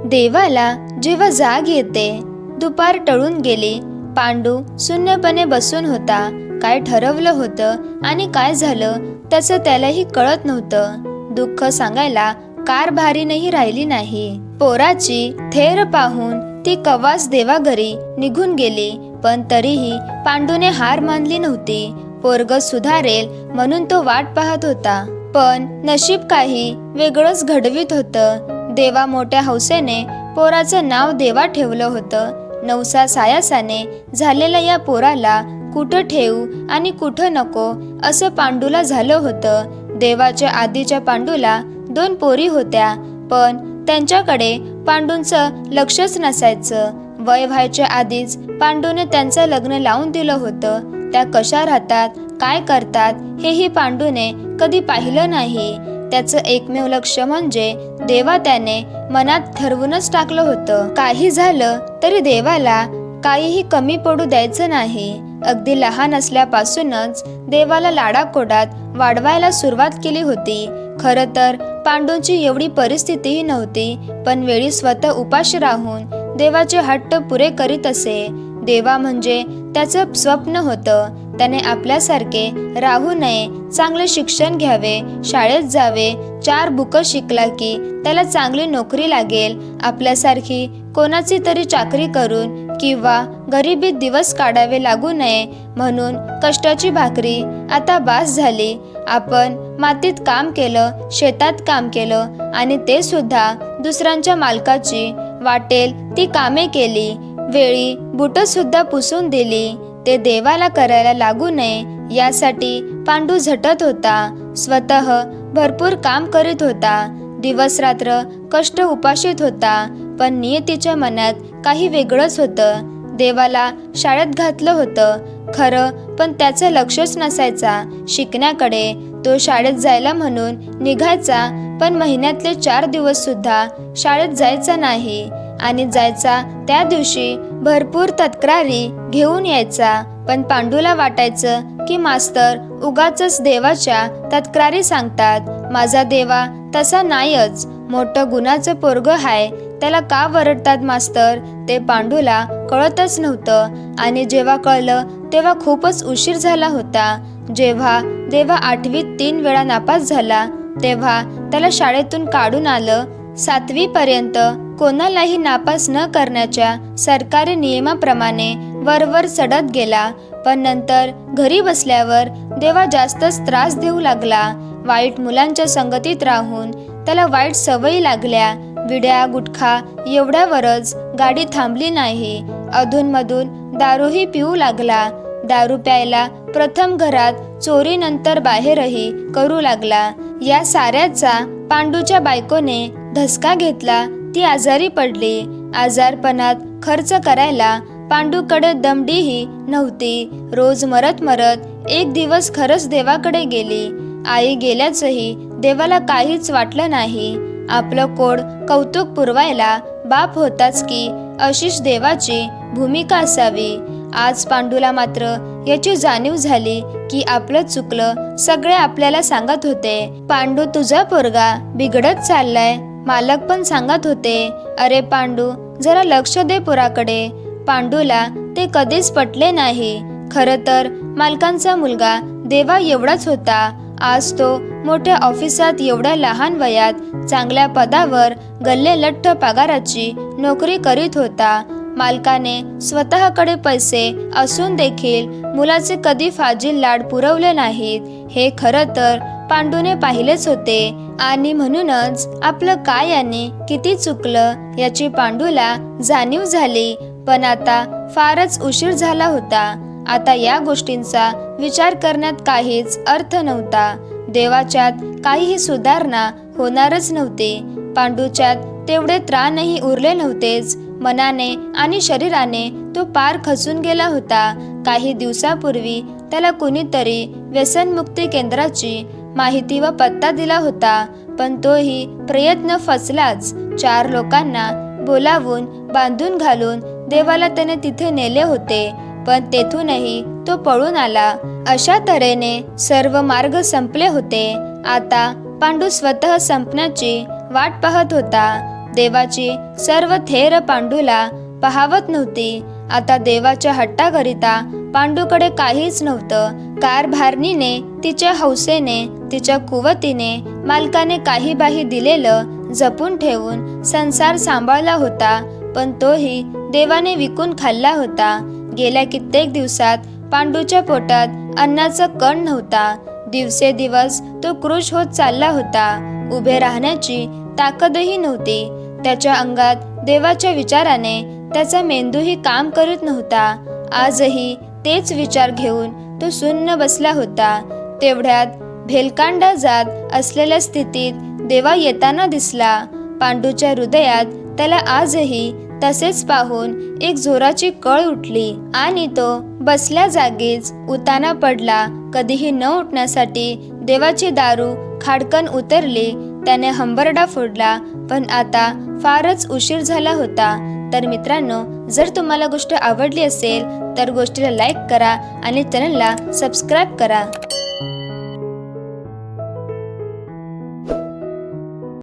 देवाला जेव्हा जाग येते, दुपार टळून गेली. पांडू शून्यपणे बसून होता. काय ठरवलं होतं आणि काय झालं त्याचं त्यालाही कळत नव्हतं. दुःख सांगायला कारभारीनही राहिली नाही. पोराची थेर पाहून ती कवाच देवाघरी निघून गेली. पण तरीही पांडूने हार मानली नव्हती. पोरग सुधारेल म्हणून तो वाट पाहत होता. पण नशीब काही वेगळंच घडवीत होतं. देवा मोठ्या हौसेने पोराचं नाव देवा ठेवलं होतं. नवसा सायासाने झालेल्या या पोराला कुठं ठेवू आणि कुठं नको असं पांडूला झालं होतं. देवाच्या आधीच्या पांडूला 2 पोरी होत्या, पण त्यांच्याकडे पांडूंचं लक्षच नसायचं. वय व्हायच्या आधीच पांडूने त्यांचं लग्न लावून दिलं होतं. त्या कशा राहतात, काय करतात हेही पांडूने कधी पाहिलं नाही. त्याचं एकमेव लक्ष म्हणजे देवा त्याने मनात ठरवूनच टाकलं होतं. काही झालं तरी देवाला काहीही कमी पडू द्यायचं नाही. अगदी लहान असल्यापासूनच देवाला लाडाकोडात वाढवायला सुरुवात केली होती. खरं तर पांडूंची एवढी परिस्थितीही नव्हती, पण वेळी स्वतः उपाशी राहून देवाचे हट्ट पुरे करीत असे. देवा म्हणजे त्याचं स्वप्न होतं. त्याने आपल्यासारखे राहू नये, चांगले शिक्षण घ्यावे, शाळेत जावे. 4 बुकं शिकला की त्याला चांगली नोकरी लागेल. आपल्यासारखी कोणाची तरी चाकरी करून किंवा गरिबीत दिवस काढावे लागू नये म्हणून कष्टाची भाकरी आता बास झाली. आपण मातीत काम केलं, शेतात काम केलं आणि ते सुद्धा दुसऱ्यांच्या मालकाची वाटेल ती कामे केली. वेळी बुटं सुद्धा पुसून दिली. ते देवाला करायला लागू नये यासाठी पांडू झटत होता. स्वतः भरपूर काम करीत होता. दिवस रात्र कष्ट उपाशीत होता. पण नियतीच्या मनात काही वेगळंच होतं. देवाला शाळेत घातलं होतं खरं, पण त्याचं लक्षच नसायचा शिकण्याकडे. तो शाळेत जायला म्हणून निघायचा, पण महिन्यातले 4 दिवस सुद्धा शाळेत जायचा नाही आणि जायचा त्या दिवशी भरपूर तक्रारी घेऊन यायचा. पण पांडूला वाटायचं की मास्तर उगाचच देवाच्या तक्रारी सांगतात. माझा देवा तसा नाहीच, मोठं गुणाचं पोरग हाय, त्याला का वरडतात मास्तर ते पांडूला कळतच नव्हतं. आणि जेव्हा कळलं तेव्हा खूपच उशीर झाला होता. जेव्हा देवा 8वीत 3 वेळा नापास झाला तेव्हा त्याला शाळेतून काढून आलं. 7वी पर्यंत कोणालाही नापास न करण्याच्या सरकारी नियमाप्रमाणे वरवर चढत गेला. पण नंतर घरी बसल्यावर देवा जास्तच त्रास देऊ लागला. वाईट मुलांच्या संगतीत राहून त्याला वाईट सवयी लागल्या. विड्या गुटखा एवढ्यावरच गाडी थांबली नाही. अधूनमधून दारूही पिऊ लागला. दारू प्यायला प्रथम घरात, चोरी नंतर बाहेरही करू लागला. या साऱ्याचा पांडूच्या बायकोने धसका घेतला. ती आजारी पडली. आजारपणात खर्च करायला पांडूकडे दमडीही नव्हती. रोज मरत मरत एक दिवस खरंच देवाकडे गेली. आई गेल्याचंही देवाला काहीच वाटलं नाही. आपलं कोड कौतुक पुरवायला बाप होताच की अशीच देवाची भूमिका असावी. आज पांडूला मात्र याची जाणीव झाली की आपलं चुकलं. सगळे आपल्याला सांगत होते, पांडू तुझा पोरगा बिघडत चाललाय. मालक पण सांगत होते, अरे पांडू जरा लक्ष दे पोराकडे. पांडूला ते कधीच पटले नाही. खरं तर मालकांचा मुलगा देवा एवढाच होता. आज तो मोठ्या ऑफिसात एवढ्या लहान वयात चांगल्या पदावर गल्ले लठ्ठ पगाराची नोकरी करीत होता. मालकाने स्वतःकडे पैसे असून देखील मुलाचे कधी फाजील लाड पुरवले नाहीत. हे खरं तर पांडूने पाहिलेच होते आणि म्हणूनच आपलं काय आणि किती चुकलं याची पांडूला जाणीव झाली. पण आता फारच उशीर झाला होता. आता या गोष्टींचा विचार करण्यात काहीच अर्थ नव्हता. देवाच्यात काहीही सुधारणा होणारच नव्हती. पांडूच्यात तेवढे त्राणही उरले नव्हतेच. मनाने आणि शरीराने तो पार खचून गेला होता. काही दिवसापूर्वी त्याला कुणीतरी व्यसनमुक्ती केंद्राची माहिती व पत्ता दिला होता, पण तोही प्रयत्न फसलाच. 4 लोकांना बोलावून बांधून घालून देवाला त्याने तिथे नेले होते, पण तेथूनही तो पळून आला. अशा तऱ्हेने सर्व मार्ग संपले होते. आता पांडू स्वतः संपण्याची वाट पाहत होता. देवाची सर्व थेर पांडूला पाहावत नव्हती. आता देवाच्या हट्टाकरिता पांडूकडे काहीच नव्हतं. कारभारणीने तिच्या हौसेने, तिच्या कुवतीने, मालकाने काही बाही दिलेलं जपून ठेवून संसार सांभाळला होता, पण तोही देवाने विकून खाल्ला होता. गेल्या कित्येक दिवसात पांडूच्या पोटात अन्नाचा कण नव्हता. दिवसेदिवस तो क्रुश होत चालला होता. उभे राहण्याची ताकदही नव्हती. त्याच्या अंगात देवाच्या विचाराने त्याचा मेंदूही काम करत नव्हता. आजही तेच विचार घेऊन तो सुन्न बसला होता. तेवढ्यात भेलकांडा जात असलेल्या स्थितीत देवा येताना दिसला. पांडूच्या हृदयात त्याला आजही तसेच पाहून एक जोराची कळ उठली आणि तो बसल्या जागीच उताना पडला. कधीही न उठण्यासाठी देवाची दारू खाडकन उतरली. त्याने हंबरडा फोडला, पण आता फारच उशीर झाला होता. तर मित्रांनो, जर तुम्हाला गोष्ट आवडली असेल तर गोष्टीला लाईक करा आणि चॅनलला सबस्क्राईब करा.